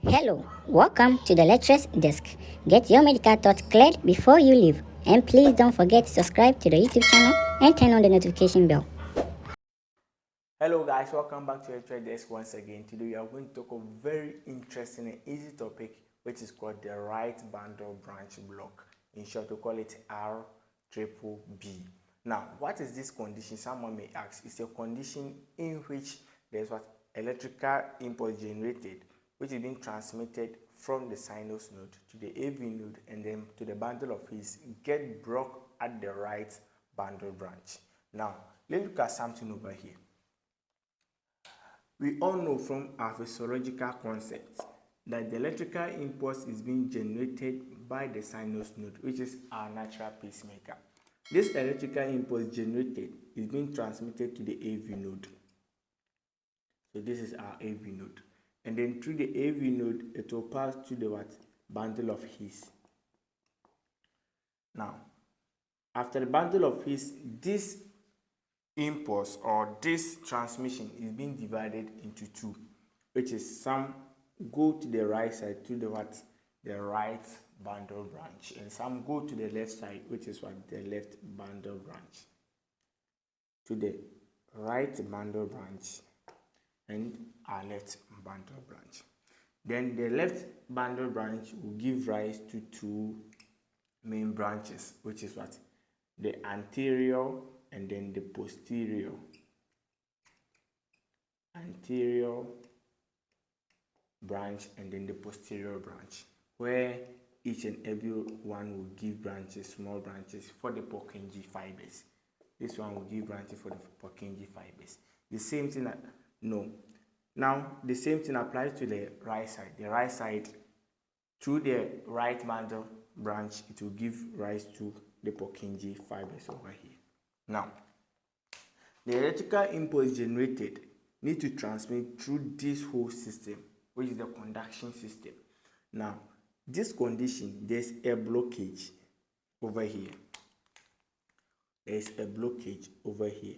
Hello, welcome to the lecturer's desk. Get your medical thoughts cleared before you leave. And please don't forget to subscribe to the YouTube channel and turn on the notification bell. Hello guys, welcome back to lecture desk once again. Today we are going to talk a very interesting and easy topic which is called the right bundle branch block. In short, we call it RBBB. Now, what is this condition? Someone may ask. It's a condition in which there's what electrical impulse generated which is being transmitted from the sinus node to the AV node and then to the bundle of his get blocked at the right bundle branch. Now, let's look at something over here. We all know from our physiological concepts that the electrical impulse is being generated by the sinus node, which is our natural pacemaker. This electrical impulse generated is being transmitted to the AV node. So this is our AV node. And then through the AV node, it will pass to the bundle of His. Now, after the bundle of His, this impulse or this transmission is being divided into two, which is some go to the right side to the right bundle branch, and some go to the left side, which is the left bundle branch. To the right bundle branch and our left bundle branch. Then the left bundle branch will give rise to two main branches, which is the anterior and then the posterior. Anterior branch and then the posterior branch, where each and every one will give branches, small branches for the Purkinje fibers. This one will give branches for the Purkinje fibers. The same thing Now, the same thing applies to the right side. The right side, through the right bundle branch, it will give rise to the Purkinje fibers over here. Now, the electrical impulse generated need to transmit through this whole system, which is the conduction system. Now, this condition, there's a blockage over here. There's a blockage over here,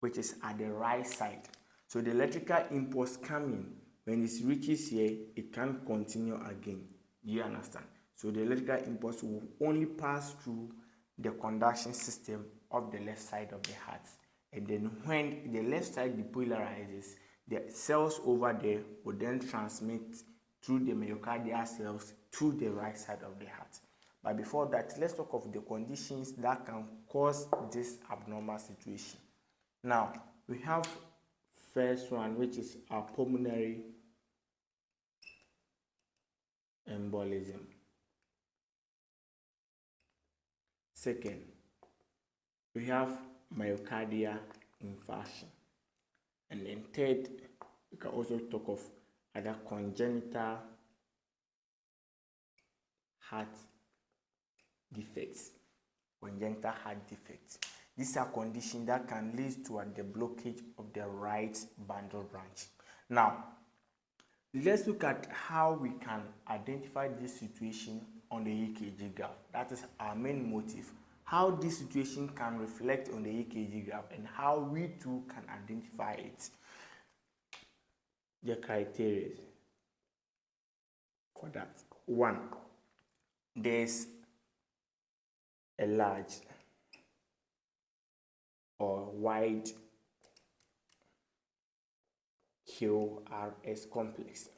which is at the right side. So the electrical impulse coming, when it reaches here, it can't continue again. Do you understand? So the electrical impulse will only pass through the conduction system of the left side of the heart. And then when the left side depolarizes, the cells over there will then transmit through the myocardial cells to the right side of the heart. But before that, let's talk of the conditions that can cause this abnormal situation. Now, we have first one, which is our pulmonary embolism. Second, we have myocardial infarction. And then third, we can also talk of other congenital heart defects. Congenital heart defects. These are conditions that can lead to the blockage of the right bundle branch. Now, let's look at how we can identify this situation on the EKG graph. That is our main motive. How this situation can reflect on the EKG graph and how we too can identify it. The criteria for that. One, there's a large or wide QRS complex.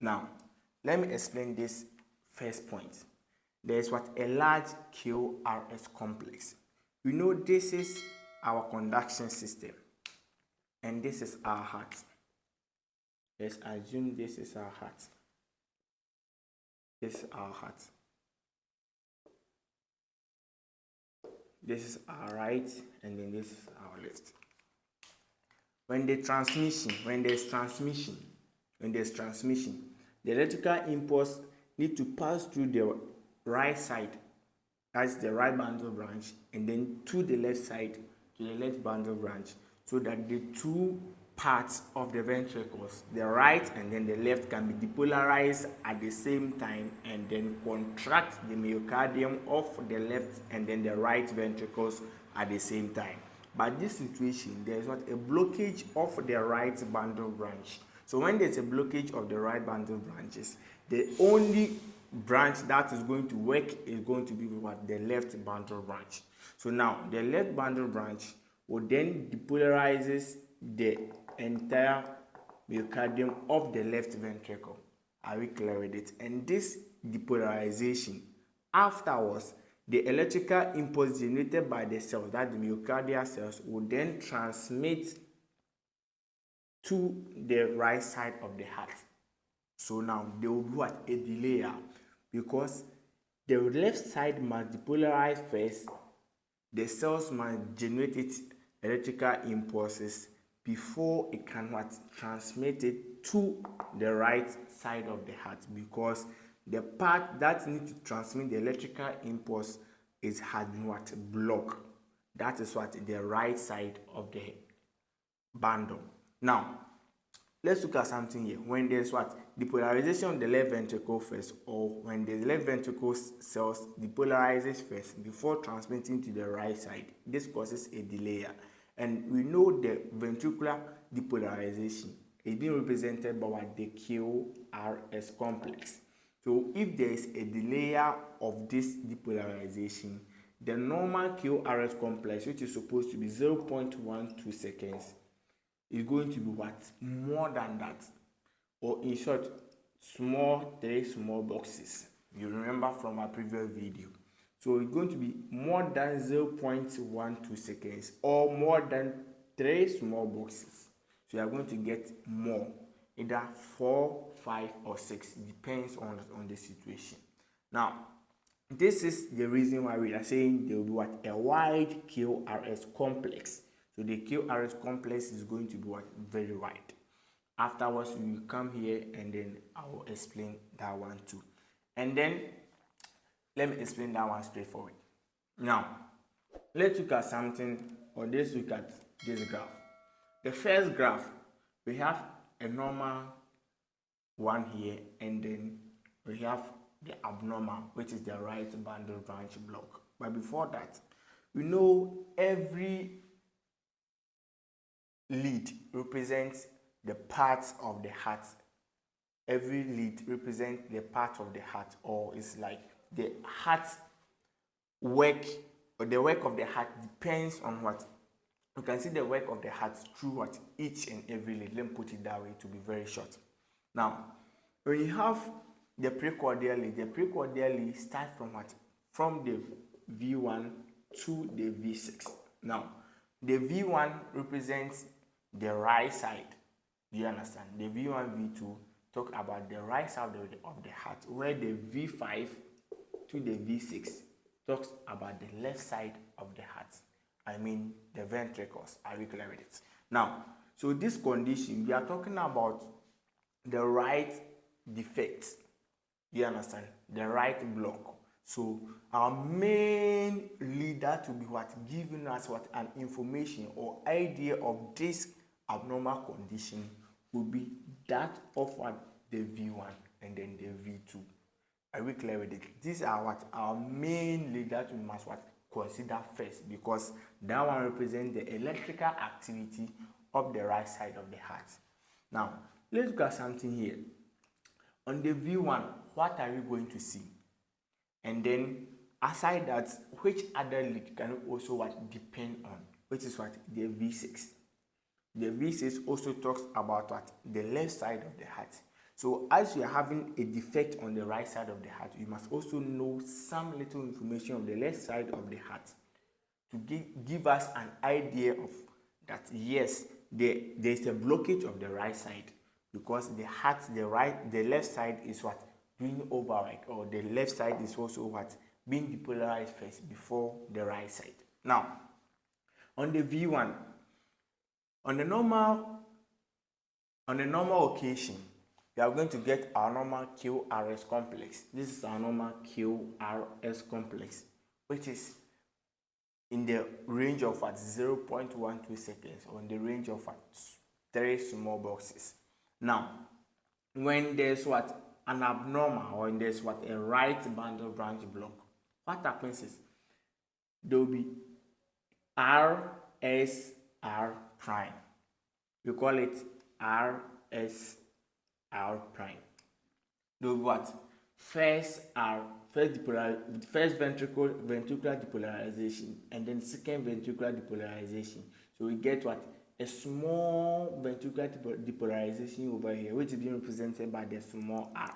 Now, let me explain this first point. There's a large QRS complex. We know this is our conduction system and this is our heart. Let's assume this is our heart. This is our heart. This is our right, and then this is our left. When there's transmission, the electrical impulse need to pass through the right side, that's the right bundle branch, and then to the left side, to the left bundle branch, so that the two parts of the ventricles, the right and then the left, can be depolarized at the same time and then contract the myocardium of the left and then the right ventricles at the same time. But this situation, there is what a blockage of the right bundle branch. So when there's a blockage of the right bundle branches, the only branch that is going to work is going to be what? The left bundle branch. So now the left bundle branch will then depolarizes the entire myocardium of the left ventricle. Are we clear with it? And this depolarization, afterwards, the electrical impulse generated by the cells, that the myocardial cells, will then transmit to the right side of the heart. So now there will be what? A delay, because the left side must depolarize first. The cells must generate its electrical impulses before it can what? Transmit it to the right side of the heart, because the part that needs to transmit the electrical impulse has been what? Blocked. That is what? The right side of the bundle. Now let's look at something here. When there's what? Depolarization of the left ventricle first, or when the left ventricle cells depolarizes first before transmitting to the right side, this causes a delay. And we know the ventricular depolarization is being represented by what? The QRS complex. So if there is a delay of this depolarization, the normal QRS complex, which is supposed to be 0.12 seconds, is going to be what? More than that. Or in short, three small boxes. You remember from our previous video. So it's going to be more than 0.12 seconds or more than 3 small boxes. So you are going to get more, either 4, 5 or 6, depends on the situation. Now this is the reason why we are saying there will be what? A wide QRS complex. So the QRS complex is going to be what? Very wide. Afterwards, we will come here and then I will explain that one too. And then let me explain that one straightforward. Now, let's look at something, or let's look at this graph. The first graph, we have a normal one here, and then we have the abnormal, which is the right bundle branch block. But before that, we know every lead represents the parts of the heart. Every lead represents the part of the heart, or it's like the heart work, or the work of the heart depends on what? You can see the work of the heart through what? Each and every lead. Let me put it that way to be very short. Now, when you have the precordial lead, the precordial lead starts from what? From the V1 to the V6. Now, the V1 represents the right side. Do you understand? The V1, V2 talk about the right side of the heart, where the V5 to the V6 talks about the left side of the heart. I mean the ventricles. Are we clear with it? Now, so this condition, we are talking about the right defect. You understand? The right block. So our main leader to be what? Giving us what? An information or idea of this abnormal condition will be that of what? The V1 and then the V2. Are we clear with it? These are what? Our main leader we must what? Consider first, because that one represents the electrical activity of the right side of the heart. Now, let's look at something here. On the V1, what are we going to see? And then, aside that, which other lead can we also what? Depend on? Which is what? The V6. The V6 also talks about what? The left side of the heart. So as you are having a defect on the right side of the heart, you must also know some little information on the left side of the heart to give us an idea of that, yes, there is a blockage of the right side, because the heart, the left side is what? Being overworked, or the left side is also what? Being depolarized first before the right side. Now, on the V1, on the normal occasion, we are going to get our normal QRS complex. This is our normal QRS complex, which is in the range of what? 0.12 seconds, or in the range of what? 3 small boxes. Now, when there's what? An abnormal, or when there's what? A right bundle branch block, what happens is there will be R SR prime. We call it RSR prime. Though what? First ventricular depolarization, and then second ventricular depolarization. So we get what? A small ventricular depolarization over here, which is being represented by the small r.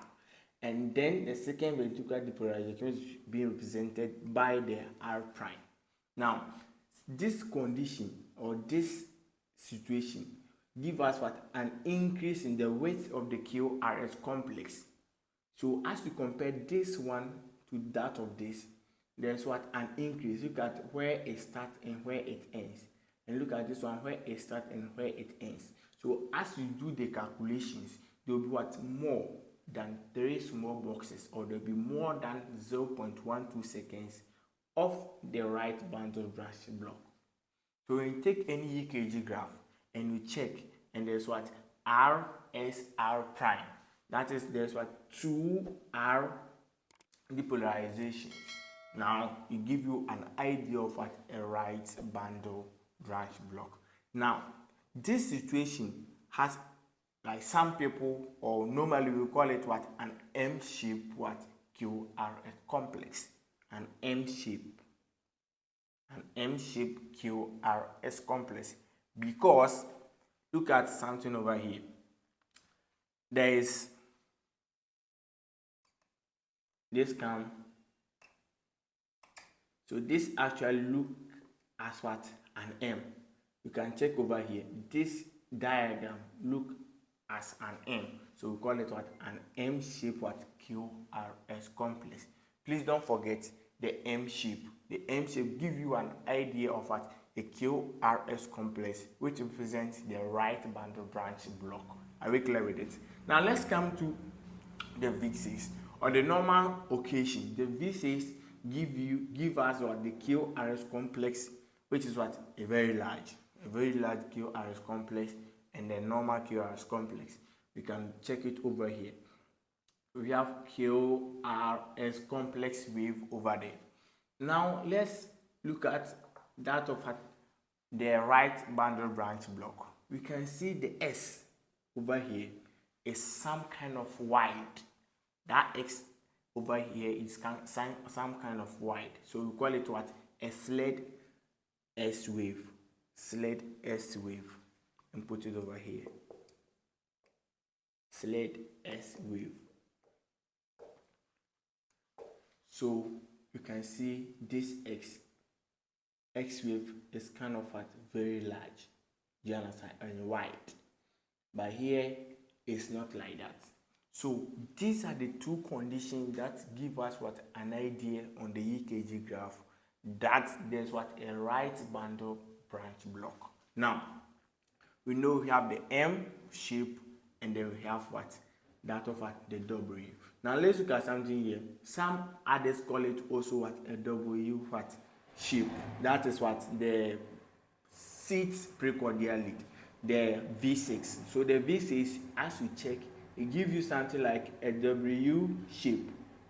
And then the second ventricular depolarization is being represented by the R prime. Now, this condition or this situation give us what? An increase in the width of the QRS complex. So as we compare this one to that of this, there's what? An increase. Look at where it starts and where it ends. And look at this one, where it starts and where it ends. So as you do the calculations, there will be what? More than 3 small boxes, or there will be more than 0.12 seconds of the right bundle branch block. So when you take any EKG graph and you check, and there's what? RSR prime. That is, there's what? 2R depolarizations. Now, it gives you an idea of what? A right bundle branch block. Now, this situation has, like some people, or normally we call it what? An M-shaped what? QRS complex. An M-shaped QRS complex. Because look at something over here. There is this cam. So this actually look as what? An M. You can check over here. This diagram look as an M. So we call it what? An M-shaped what? QRS complex. Please don't forget the M shape. The M shape give you an idea of what? A QRS complex, which represents the right bundle branch block. Are we clear with it? Now let's come to the V6. On the normal occasion, the V6 give us what? The QRS complex, which is what? A very large QRS complex, and the normal QRS complex. We can check it over here. We have QRS complex wave over there. Now let's look at that of the right bundle branch block. We can see the S over here is some kind of wide. That X over here is some kind of wide. So we call it what? A sled S wave. Sled S wave. And put it over here. Sled S wave. So you can see this X wave is kind of what? Very large. Do you understand? And wide. But here it's not like that. So these are the two conditions that give us what? An idea on the EKG graph that there's what? A right bundle branch block. Now we know we have the M shape, and then we have what? That of what? The W. Now let's look at something here. Some others call it also what? A W what? Shape. That is what? The seat precordial lead, the V6. So the V6, as you check, it gives you something like a W shape.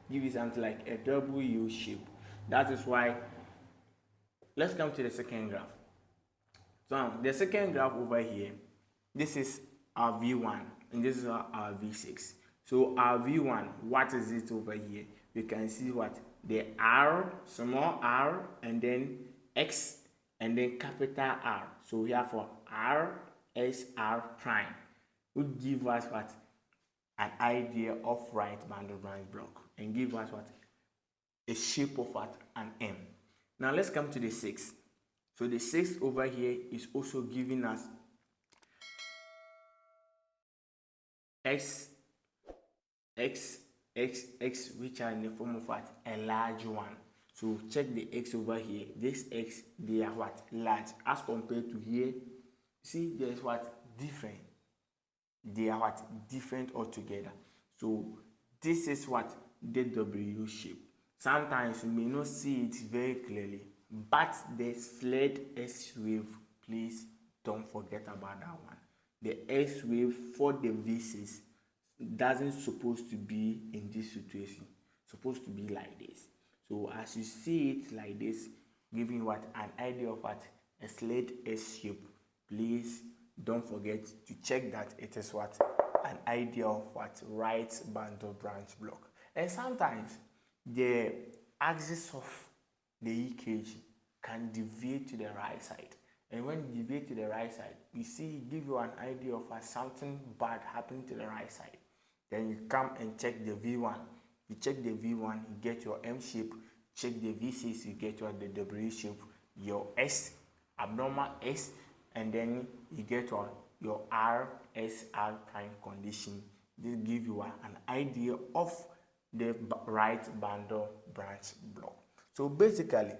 Give you something like a W shape. That is why. Let's come to the second graph. So the second graph over here, this is our V1 and this is our V6. So our V1, what is it over here? We can see what? The R, small r, and then X, and then capital R. So we have for R, S, R prime, would give us what? An idea of right bundle branch block, and give us what? A shape of what? An M. Now let's come to the 6. So the 6 over here is also giving us X, which are in the form of what? A large one. So check the X over here. This X, they are what? Large. As compared to here, see, there's what? Different. They are what? Different altogether. So this is what? The W shape. Sometimes you may not see it very clearly, but the sled S wave, please don't forget about that one. The S wave for the V6 doesn't supposed to be in this situation. It's supposed to be like this. So as you see it like this, giving what? An idea of what? a slate S shape, please don't forget to check that it is what an idea of what right bundle branch block. And sometimes the axis of the EKG can deviate to the right side, and when you deviate to the right side, you see, give you an idea of something bad happening to the right side. Then you come and check the V1. You check the V1, you get your M shape. Check the V6, you get your the W shape, your S, abnormal S, and then you get your R, S, R prime condition. This gives you an idea of the right bundle branch block. So basically,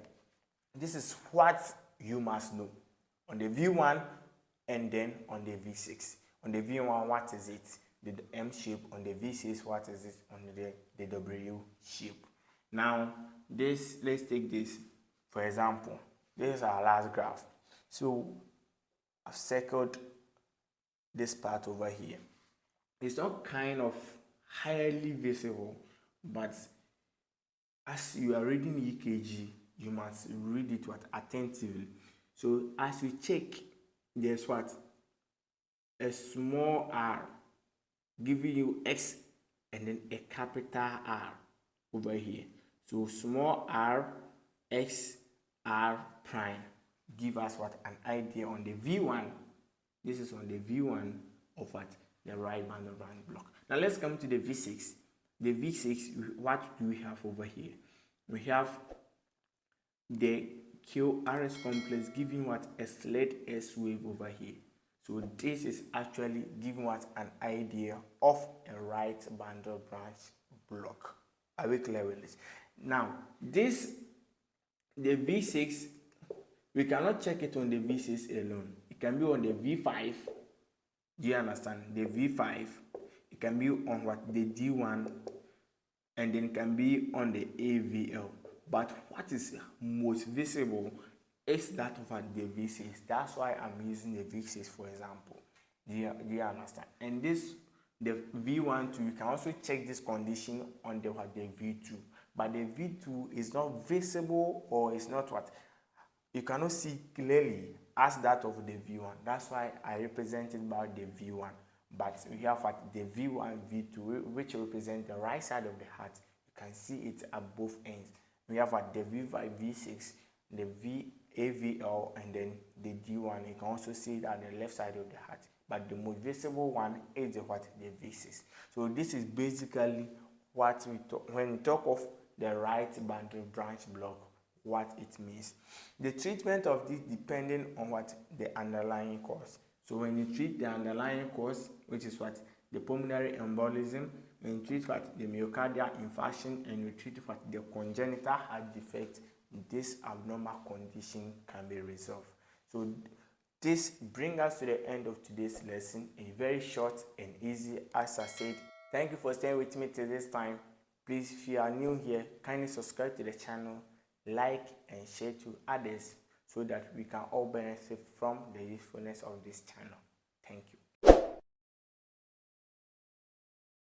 this is what you must know on the V1 and then on the V6. On the V1, what is it? The M shape. On the V6, what is it? On the W shape. Now, let's take this for example. This is our last graph. So I've circled this part over here. It's not kind of highly visible, but as you are reading EKG, you must read it attentively. So as you check, there's what? A small r giving you X and then a capital R over here. So small r, X, R prime give us what? An idea on the V1. This is on the V1 of what? The right bundle branch block. Now let's come to the V6. The V6, what do we have over here? We have the QRS complex giving what? A slate S wave over here. So this is actually giving what? An idea of a right bundle branch block. Are we clear with this? Now, the V6, we cannot check it on the V6 alone. It can be on the V5. Do you understand? The V5. It can be on what? The D1. And then it can be on the AVL. But what is most visible is that of the V6. That's why I'm using the V6 for example. Do you understand? And the V1 too, you can also check this condition on the V2. But the V2 is not visible, or it's not what? You cannot see clearly as that of the V1. That's why I represent it by the V1. But we have what? The V1, V2, which represent the right side of the heart. You can see it at both ends. We have what? The V5, V6, the AVL, and then the D1. You can also see it at the left side of the heart. But the most visible one is the what? The V6. So this is basically what we talk when we talk of the right bundle branch block, what it means. The treatment of this depending on what? The underlying cause. So when you treat the underlying cause, which is what? The pulmonary embolism, when you treat what? The myocardial infarction, and you treat what? The congenital heart defect, this abnormal condition can be resolved. So this brings us to the end of today's lesson. A very short and easy, as I said. Thank you for staying with me till this time. Please, if you are new here, kindly subscribe to the channel, like and share to others so that we can all benefit from the usefulness of this channel. Thank you.